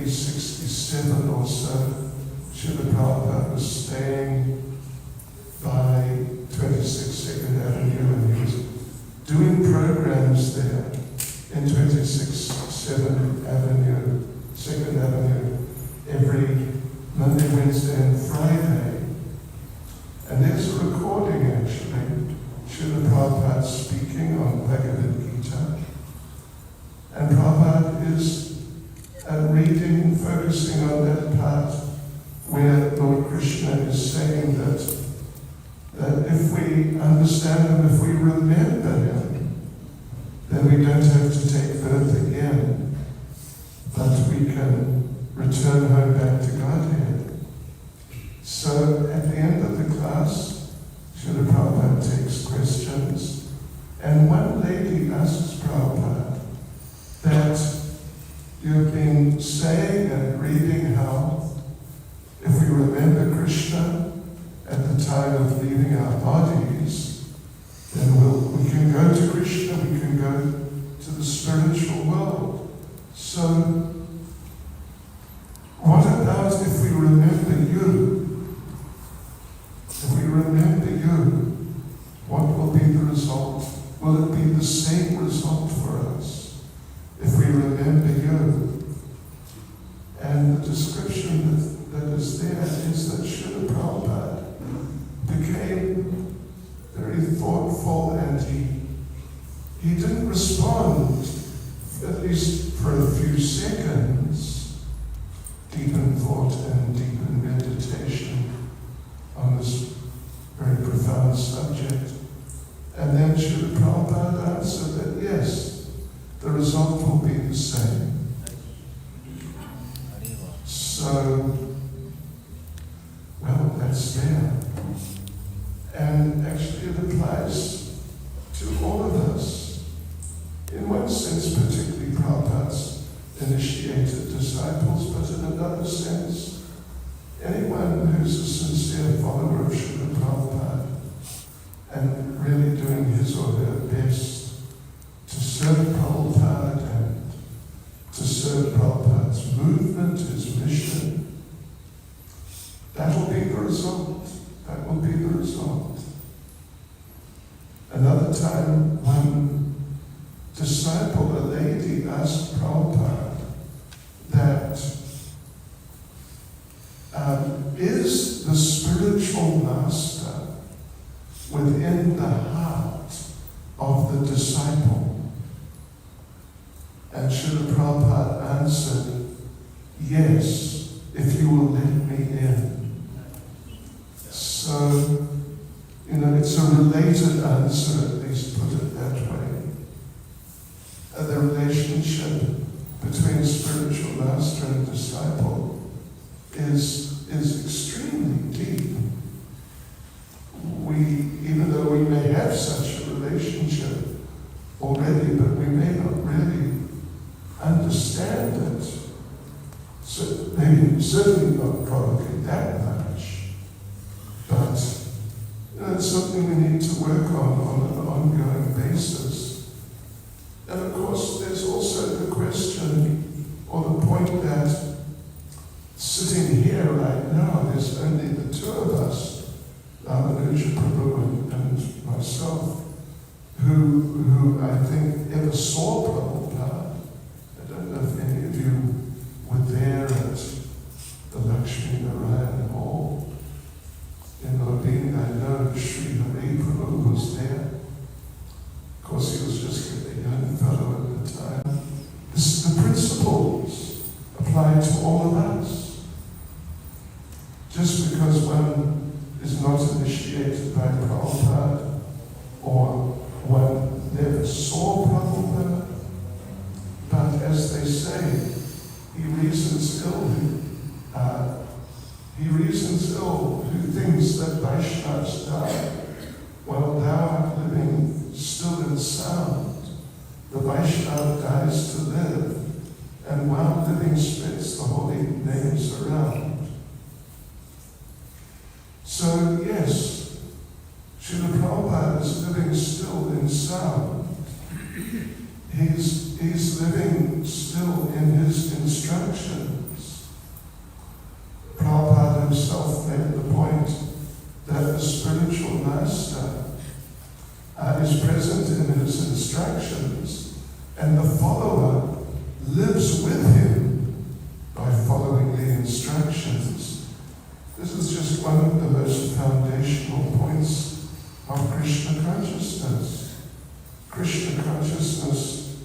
1967 or so, Srila Prabhupada was staying by 26 Second Avenue, and he was doing programs there in 26 Second Avenue, every Monday, Wednesday, and Friday. And there's a recording, actually, Srila Prabhupada speaking on Bhagavad Gita. And Prabhupada is reading, focusing on that part where Lord Krishna is saying that if we understand Him, if we remember Him, then we don't have to take birth again, but we can return home back to Godhead. So at the end of the class, Srila Prabhupada takes questions, and one lady asks Prabhupada that you've been saying and reading how if we remember Krishna at the time of leaving our bodies, then we can go to Krishna, we can go to the spiritual world. So what about if we remember you? If we remember you, what will be the result? Will it be the same result for us if we remember you? And the description that is there is that Srila Prabhupada became very thoughtful, and he didn't respond, at least for a few seconds, deep in thought and deep in meditation on this very profound subject. And then Srila Prabhupada answered that yes, the result will be the same. So, well, that's there. And actually it applies to all of us. In one sense, particularly Prabhupada's initiated disciples, but in another sense, anyone who's a sincere follower of Srila Prabhupada and really doing his or her best to serve Prabhupada and to serve Prabhupada's movement, his mission, that will be the result. That will be the result. Another time, one disciple, a lady, asked Prabhupada that is the spiritual master within the heart of the disciple? And Srila Prabhupada answered, yes, if you will let me in. So, it's a related answer, at least put it that way. The relationship between spiritual master and disciple is extremely deep. Even though we may have such a relationship already, but we may not really understand it. So maybe certainly not probably that much. But it's something we need to work on an ongoing basis. And of course, there's also the question, or the point that sitting here right now, there's only the two of us, Ramanuja Prabhu and myself, who I think ever saw Prabhupada. I don't know if any of you were there at the Lakshmi Narayan Hall in Lodin. I know Srila Prabhupada was there. Of course, he was just a young fellow at the time. The principles apply to all of us. Just because one is not initiated by Prabhupada, or one never saw Prabhupada, but as they say, he reasons ill who thinks that Vaishnavas die while thou art living still in sound. The Vaishnava dies to live, and while living spreads the holy names around. So yes, Srila Prabhupada is living still in sound. He's living still in his instructions. spiritual master is present in his instructions, and the follower lives with him by following the instructions. This is just one of the most foundational points of Krishna consciousness. Krishna consciousness,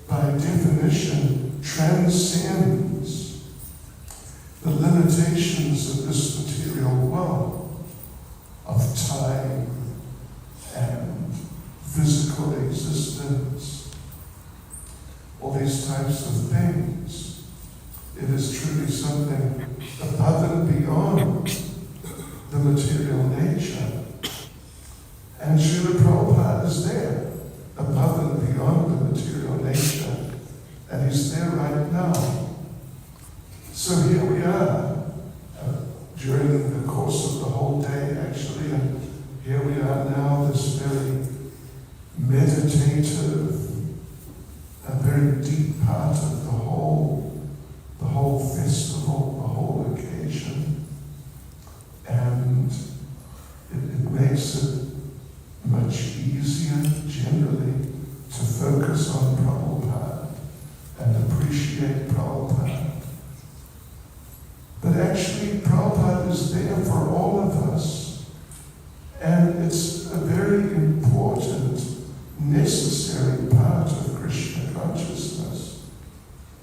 by definition, transcends the limitations of this material world, of time and physical existence, all these types of things. It is truly something above and beyond the material nature. And Srila Prabhupada is there, above and beyond the material nature, and he's there right now. So here we are, during the course of the whole day actually, and here we are now, this very meditative, a very deep part of the whole festival, the whole occasion, and it makes it much easier generally to focus on Prabhupada and appreciate Prabhupada. But actually, Prabhupada is there for all of us, and it's a very important, necessary part of Krishna consciousness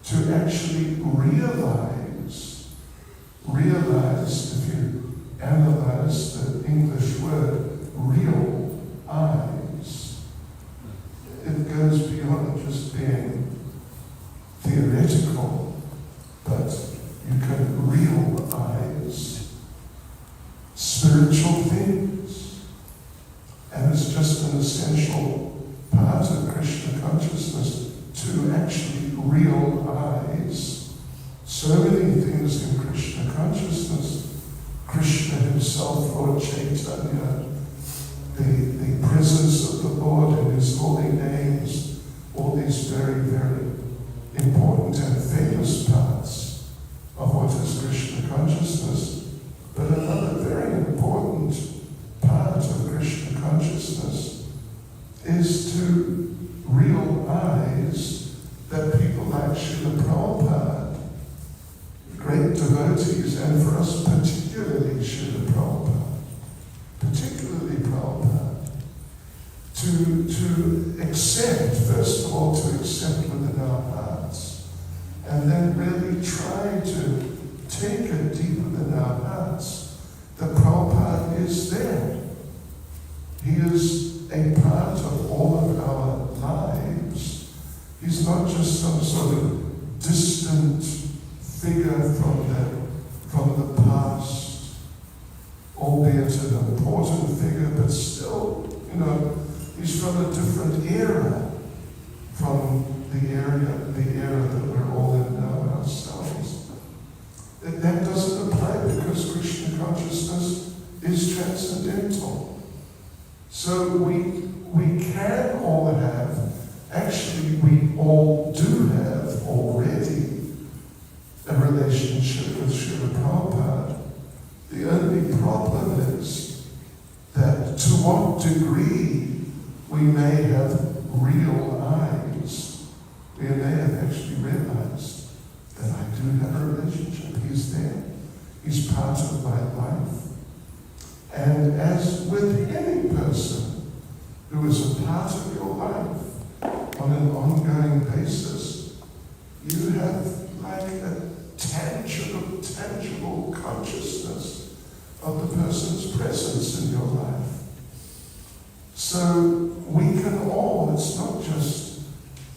to actually realize, if you analyze the English word, real eyes. It goes beyond just being theoretical, but you can realize spiritual things. And it's just an essential part of Krishna consciousness to actually realize so many things in Krishna consciousness. Krishna himself, Lord Chaitanya, the presence of the Lord and his holy names, all these very, very important and famous parts of what is Krishna consciousness. But another very important part of Krishna consciousness is to realize that people like Srila Prabhupada, great devotees, and for us particularly Srila Prabhupada, to accept, first of all, to accept within our hearts, and then really try to take it deep within our hearts that Prabhupada is there. He is a part of all of our lives. He's not just some sort of distant figure from the past, albeit an important figure, but still, he's from a different era, from the era that we're all in now ourselves. That doesn't apply because Krishna consciousness is transcendental. So we can all have, actually we all do have already a relationship with Srila Prabhupada. The only problem is that to what degree we may have real eyes. We may have actually realized that I do have a relationship. He's there. He's part of my life. And as with any person who is a part of your life on an ongoing basis, you have like a tangible consciousness of the person's presence in your life. So we can all, it's not just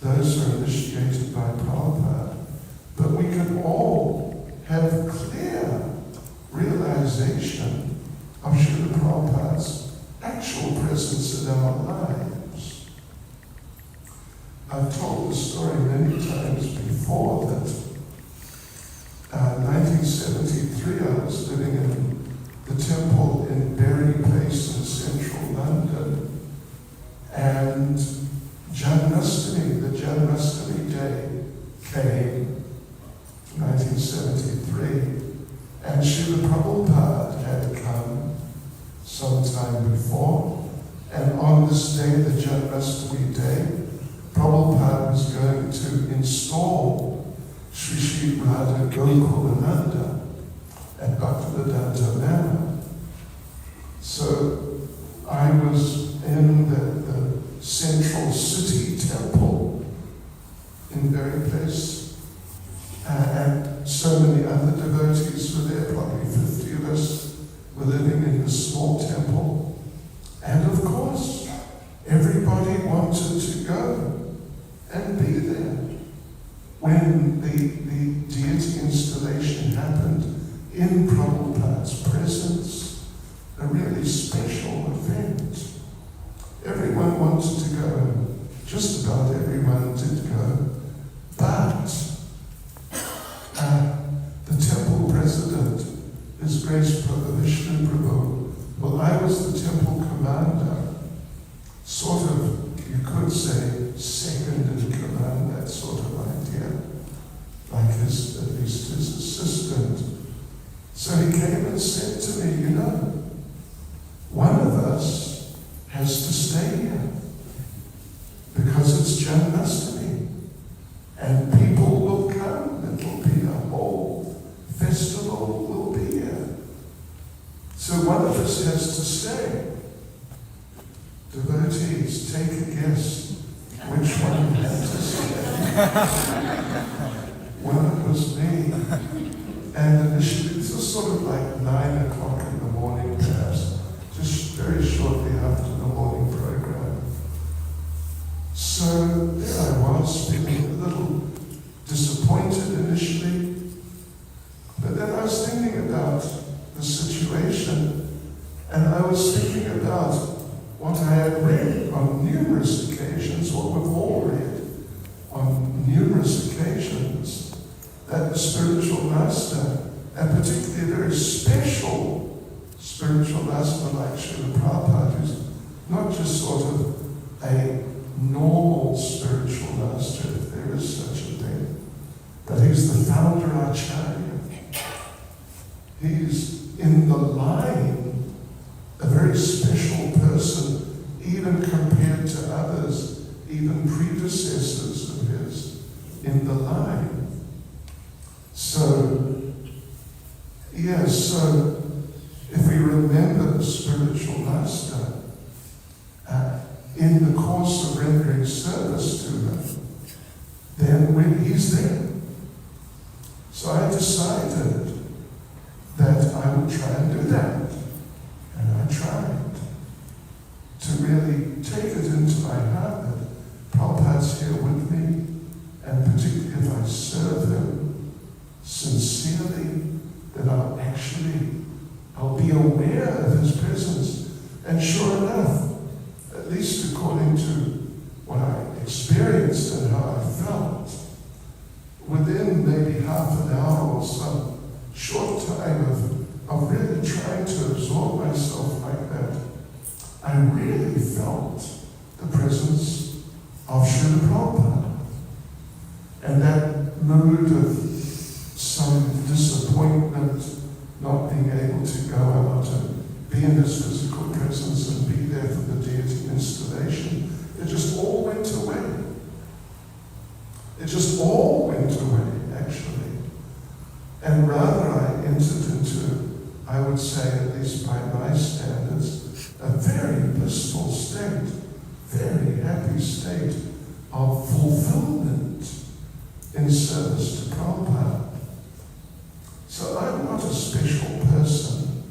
those who are initiated by Prabhupada, but we can all have clear realization of Srila Prabhupada's actual presence in our lives. I've told the story many times before that 1973 I was living in the temple in Berry Place in central London, and the Janmashtami day came, 1973, and Srila Prabhupada had come sometime before. And on this day, the Janmashtami day, Prabhupada was going to install Sri Sri Radha Gokulananda at Bhaktivedanta Manor. So I was in the central city temple in the very place, and so many other devotees were there, probably 50 of us were living in this small temple. And of course, everybody wanted to go and be there. When the deity installation happened in Prabhupada's presence, a really special event. Everyone wanted to go, just about everyone did go, but the temple president, His Grace Prabhu Vishnu Prabhu, well, I was the temple commander, sort of, you could say, second in command, that sort of idea, like at least his assistant. So he came and said to me, you know, one of us has to stay here because it's Janmashtami and people will come. It will be a whole festival will be here. So one of us has to stay. Devotees, take a guess which one had to stay. One was me. And initially, this was sort of like 9 o'clock in the morning, perhaps, just very shortly after the morning program. So there I was, feeling a little disappointed initially, but then I was thinking about the situation, and I was thinking about what I had read on numerous occasions, what we've all read on numerous occasions, that the spiritual master, and particularly a very special spiritual master like Srila Prabhupada, who's not just sort of a normal spiritual master, if there is such a thing, but he's the founder Acharya. He's in the line, a very special person, even compared to others, even predecessors of his in the line. So, so if we remember the spiritual master, in the course of rendering service to him, then when he's there. So I decided that I would try and do that. And I tried to really take it into my heart that Prabhupada's here with me, and particularly if I serve him sincerely, that I'll be aware of his presence. And sure enough, at least according to what I experienced and how I felt, within maybe half an hour or some short time of really trying to absorb myself like that, I really felt the presence of Srila Prabhupada. And that mood of some disappointment, not being able to go out and be in his physical presence and be there for the deity installation, it just all went away. It just all went away, actually. And rather I entered into, I would say, at least by my standards, a very blissful state, very happy state of fulfillment in service to Prabhupada. So I'm not a special person.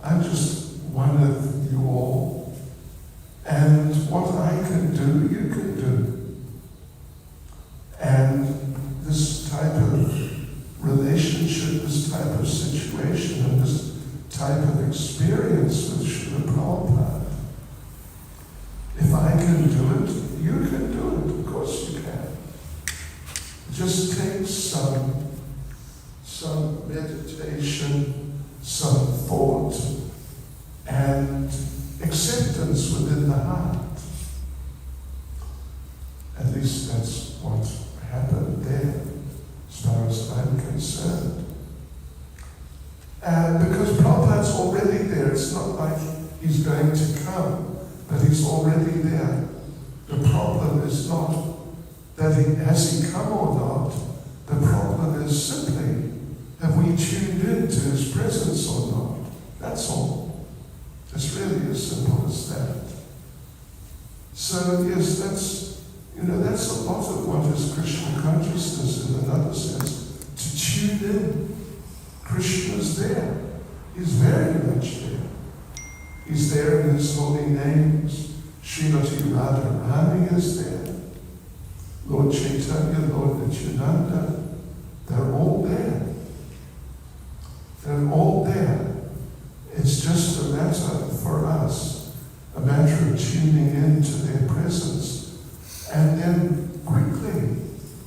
I'm just one of you all. And what I can do, you can do. And this type of relationship, this type of situation, and this type of experience with Srila Prabhupada, if I can do it, you can do it. Of course you can. It just takes some meditation, some thought, and acceptance within the heart. At least that's what happened there, as far as I'm concerned. Because Prabhupada's already there. It's not like he's going to come, but he's already there. The problem is not that has he come or not. The problem is simply, have we tuned in to his presence or not? That's all. It's really as simple as that. So yes, that's a lot of what is Krishna consciousness in another sense. To tune in. Krishna's there. He's very much there. He's there in his holy names. Srimati Radharani is there. Lord Chaitanya, Lord Nityananda, they're all there. They're all there. It's just a matter for us, a matter of tuning into their presence. And then quickly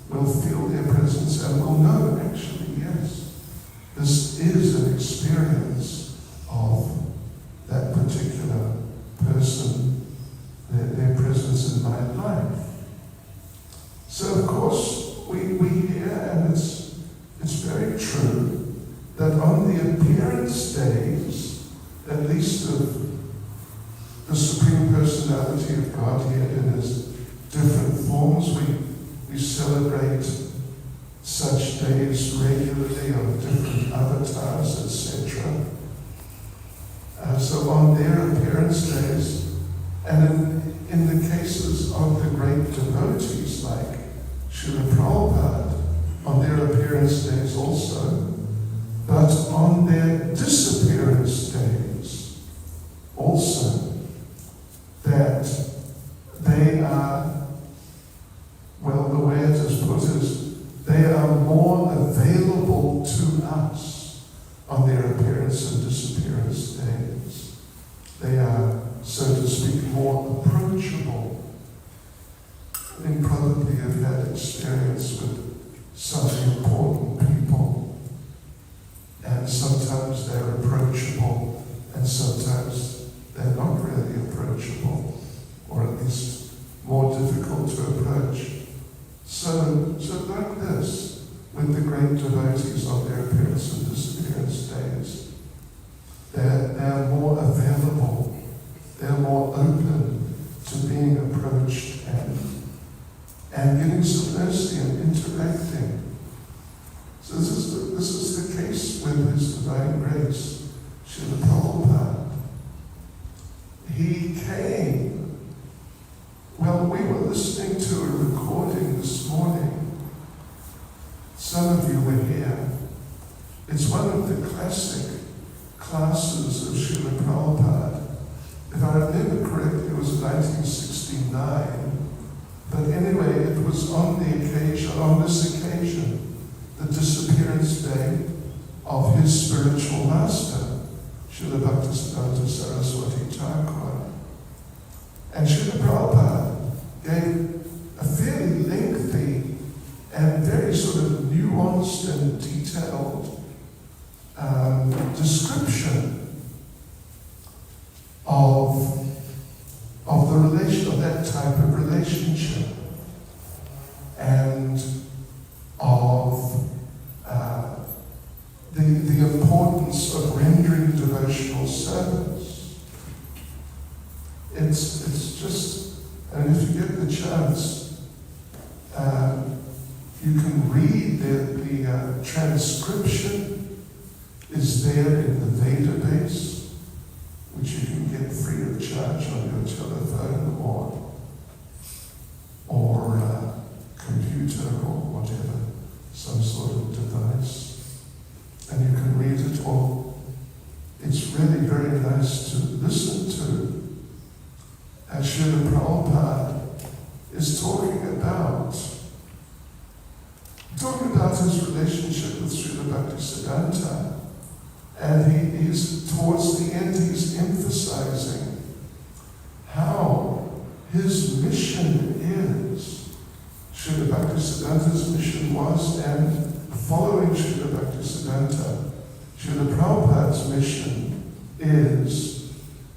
we'll feel their presence and we'll know, actually, yes, this is an experience of that particular person, their presence in my life. So of course we hear, and it's very true, that on the appearance days, at least of the Supreme Personality of Godhead in his different forms, we celebrate such days regularly of different avatars, etc. So on their appearance days, and in the cases of the great devotees like Srila Prabhupada, on their appearance days also, but on their disappearance days also, that they are, well, the way it is put is, they are more available to us on their appearance and disappearance days. They are, so to speak, more approachable. I think probably have had experience with some important people, and sometimes they're approachable, and sometimes they're not really approachable, or at least more difficult to approach. So like this, with the great devotees on their appearance and disappearance days, they're more available, they're more open to being approached and getting some mercy and interacting. So this is the case with His Divine Grace, Srila Prabhupada. He came. Well, we were listening to a recording this morning. Some of you were here. It's one of the classic classes of Srila Prabhupada. If I remember correctly, it was 1969. But anyway, it was on this occasion, the disappearance day of his spiritual master, Srila Bhaktisiddhanta Saraswati Thakur. And Srila Prabhupada gave a fairly lengthy and very sort of nuanced and detailed description of the relation, of that type of relationship, and of the importance of rendering devotional service. It's just, and if you get the chance, you can read the transcription is there in the database, which you can get free of charge on your telephone or computer or whatever, some sort of device. And you can read it all. It's really very nice to listen to. As Srila Prabhupada is talking about his relationship with Srila Bhaktisiddhanta, and he's towards the end he's emphasizing how his mission is. Srila Bhaktisiddhanta's mission was, and following Srila Bhaktisiddhanta, Srila Prabhupada's mission is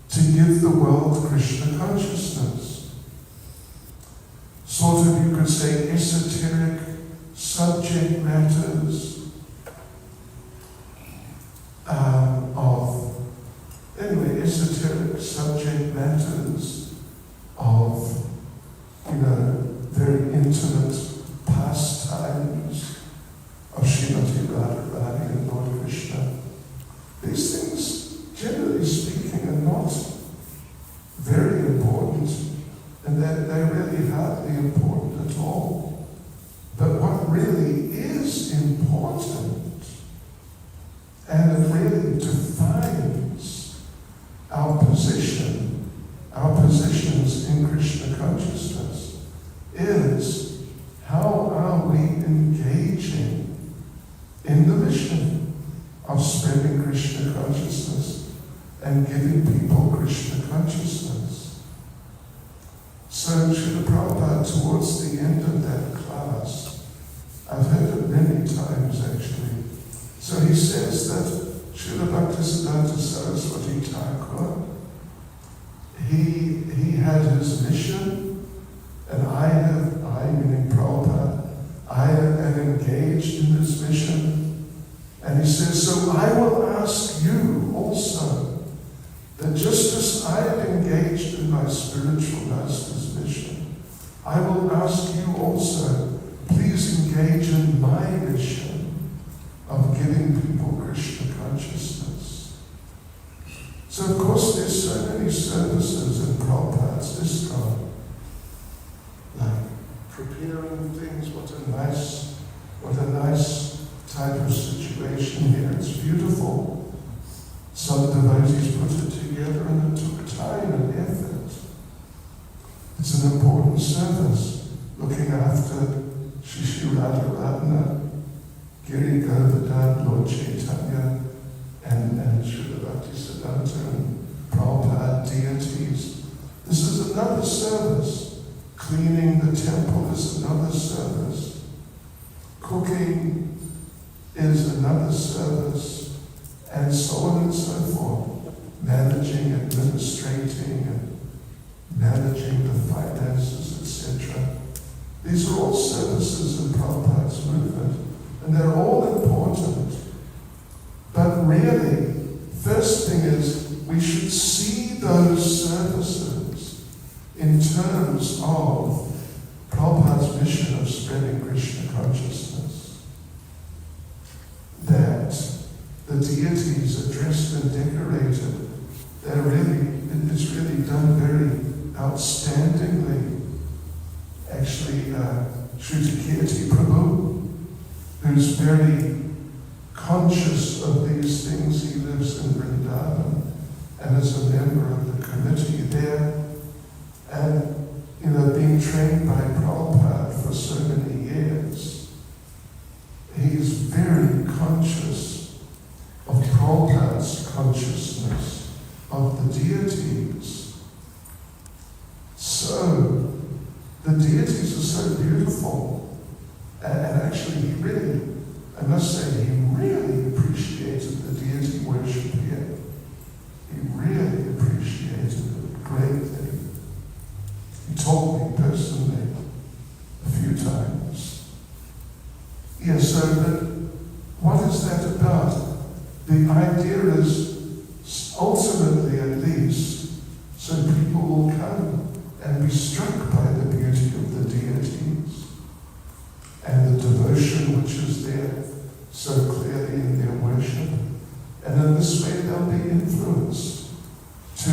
to give the world Krishna consciousness. Sort of, you could say, esoteric subject matters, really defines our position, our positions in Krishna consciousness, is how are we engaging in the mission of spreading Krishna consciousness and giving people Krishna consciousness. So Srila Prabhupada, towards the end of that class, I've heard it many times actually, so he says that Srila Bhaktisiddhanta Saraswati Thakur, he had his mission, and I meaning Prabhupada, I am engaged in this mission. And he says, so I will ask you also, that just as I am engaged in my spiritual master's mission, I will ask you also, please engage in my mission of giving people Krishna consciousness. So of course there's so many services in Prabhupada's ISKCON, like preparing things, what a nice type of situation here. It's beautiful. Some devotees put it together and it took time and effort. It's an important service, looking after Shri Radharana, Giri Govardhan, Lord Chaitanya, and Srila Bhaktisiddhanta and Prabhupada deities. This is another service. Cleaning the temple is another service. Cooking is another service, and so on and so forth. Managing, administrating, and managing the finances, etc. These are all services in Prabhupada's movement, and they're all important. But really, first thing is, we should see those services in terms of Prabhupada's mission of spreading Krishna consciousness. That the deities are dressed and decorated, it's really done very outstandingly. Actually, Shrutikirti Prabhu, who's very conscious of these things, he lives in Vrindavan and is a member of the committee there, and being trained by Prabhupada for so many years, he's very conscious of Prabhupada's consciousness of the deities. So the deities are so beautiful, and actually he really, I must say, he really appreciated the deity worship here. He really appreciated it greatly. He told me personally a few times. Yeah, so that, what is that about? The idea is, ultimately at least, so people will come and be struck by the beauty of the deities and the devotion which is there so clearly in their worship. And in this way they'll be influenced to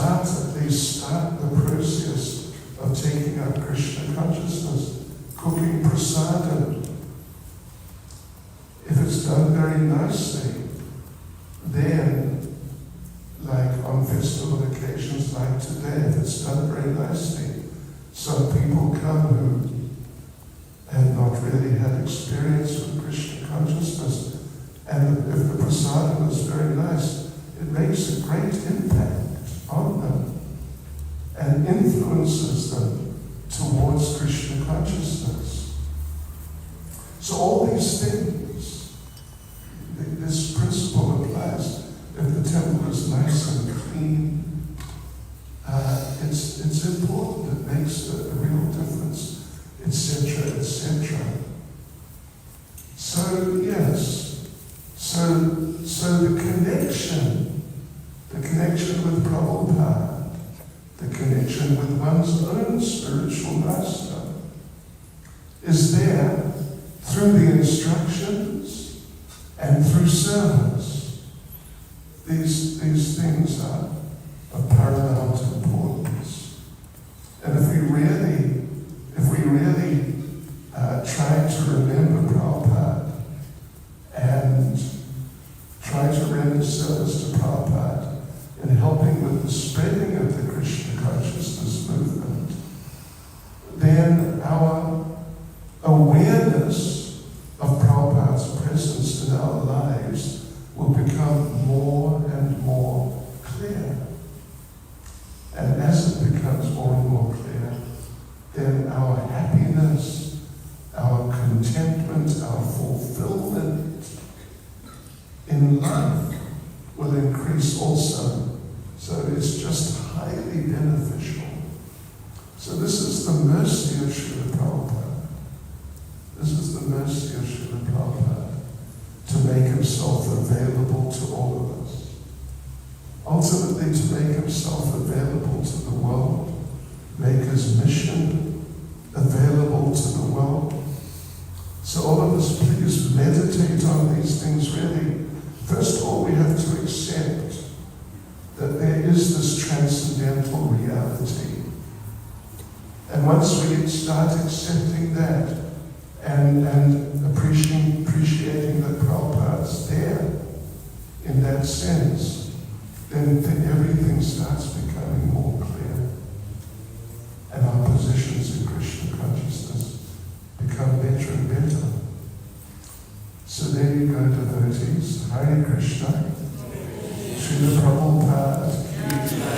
at least start the process of taking up Krishna consciousness, cooking prasadam. If it's done very nicely, then, like on festival occasions like today, if it's done very nicely, some people come who have not really had experience with Krishna consciousness, and if the prasadam is very nice, it makes a great impact on them and influences them towards Krishna consciousness. So all these things, this principle applies. If the temple is nice and clean, it's important. It makes a real difference, etc., etc. So yes, so the connection with Prabhupada, the connection with one's own spiritual master, is there through the instructions and through service. These things are of paramount importance. And if we really try to remember Prabhupada and try to great service to Prabhupada in helping with the spreading of the Krishna consciousness movement, then our awareness of Prabhupada's presence in our lives will become more and more clear. And as it becomes more and more clear, then our happiness, our contentment, our fulfillment in life will increase also. So it's just highly beneficial. So this is the mercy of Srila Prabhupada. This is the mercy of Srila Prabhupada to make himself available to all of us. Ultimately, to make himself available to the world, make his mission available to the world. So all of us, please meditate on these things really. First of all, we have to accept that there is this transcendental reality. And once we start accepting that and appreciating that Prabhupada's there in that sense, then everything starts becoming more clear. And our positions in Krishna consciousness become better and better. So there you go, devotees. Hare Krishna. Srila Prabhupada ki jai.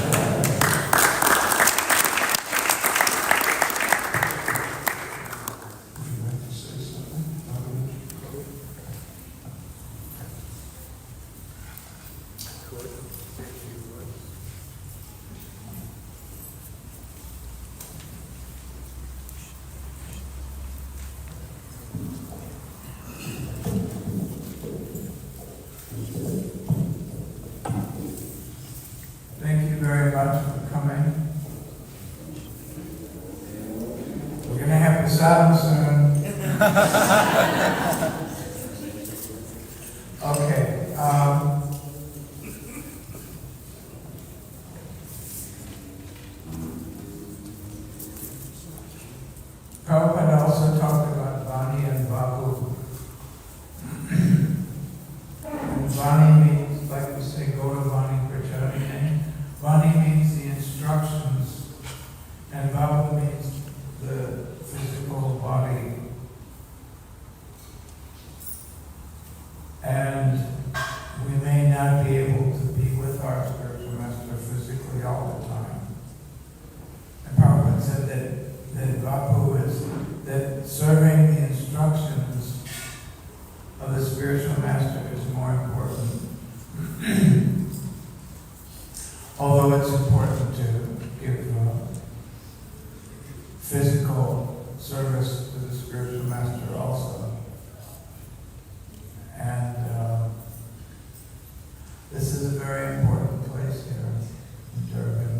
Thank you very much for coming. We're going to have the sadhu soon. Okay. Prabhupada also talked about Vani and Babu. And Vani means, like we say, go to Vani Pracharine. Vani means the instructions, and Babu means the physical body. And we may not be able to be with our spiritual master physically all the time. And Prabhupada said that Babu is that serving the instructions of the spiritual master is more important. Although it's important to give physical service to the spiritual master also. And this is a very important place here in Durban.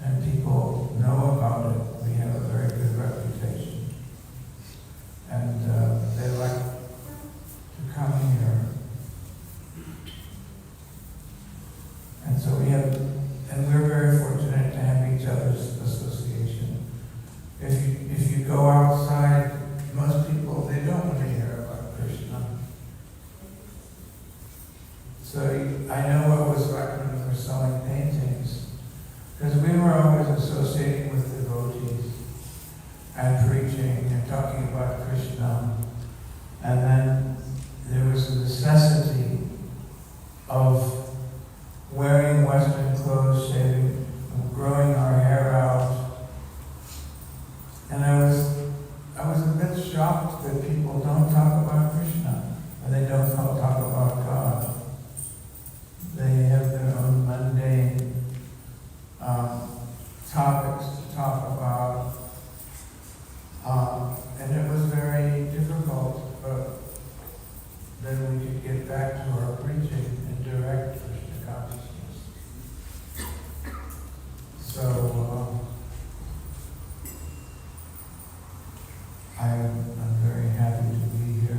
And people know about it. We have a very good reputation. And they like to come here. And so we're very fortunate to have each other's association. If you go outside, most people, they don't want to hear about Krishna. So I know what it was like when we were selling paintings, because we were always associating with devotees and preaching and talking about Krishna. And then there was a necessity of wearing Western clothes, shaving, growing our hair out. And I was a bit shocked that people don't talk about Krishna, or they don't talk about God. They have their own mundane topics to talk about. And it was very difficult, but then we could get back to our preaching and direct Krishna consciousness. So I'm very happy to be here.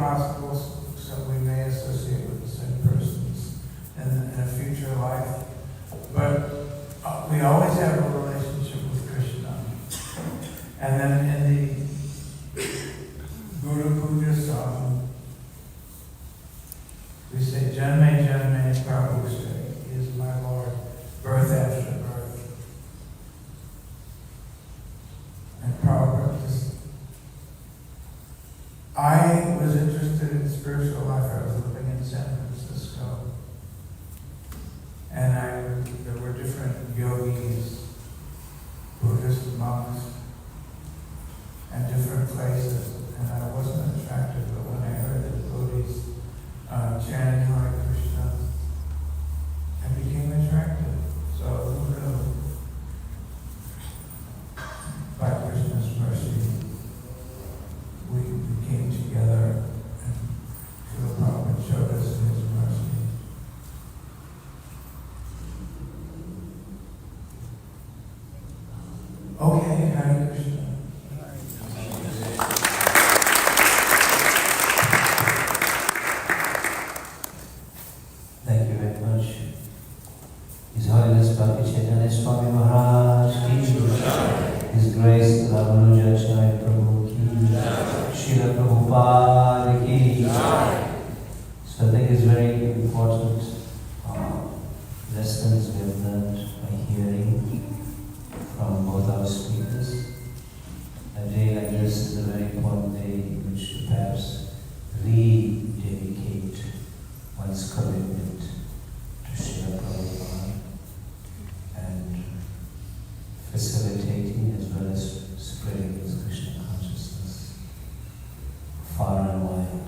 possible, so we may associate with the same persons in a future life. But we always have a relationship with Krishna. And then in the Guru Puja song, we say, Janme Janme Prabhu say, He is my Lord, birth after birth. And Prabhupada just, I was interested in spiritual life. I was living in San Francisco. And there were different yogis, Buddhist monks, and different places. And I wasn't attracted, but when I heard the devotees chanting Hare Krishna, I became attracted. So who knew? By Krishna's mercy, we came together, and Srila Prabhupada showed us His mercy. Okay, Hare Krishna. Thank you very much. His Holiness Bhakti Chaitanya Swami Maharaj ki jai. His Grace Ramanuja Prabhu ki jai. Srila Prabhupada ki jai. So I think it's very important lessons we have learned by hearing from both our speakers. A day like this is a very important day in which to perhaps rededicate one's commitment to Srila Prabhupada and facilitating as well as spreading his Krishna consciousness far and wide.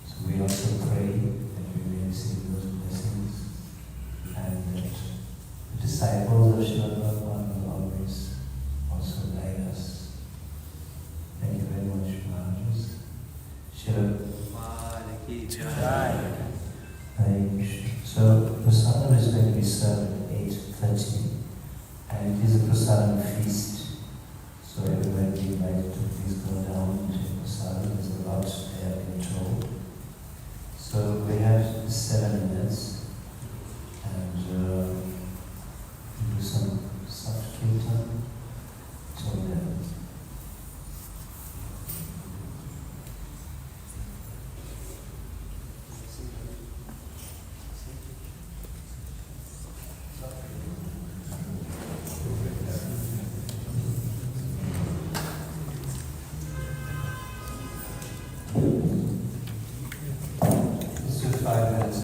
So we also pray that we may receive those blessings and that the disciples of Srila Prabhupada will always also guide us. Thank you very much, Maharajas. Srila Prabhupada ki jai. So prasadam is going to be served at 8:30, and it is a prasadam feast. So everyone be invited to please go down and take prasadam. There's a lot there, I've been told. So we have 7 minutes.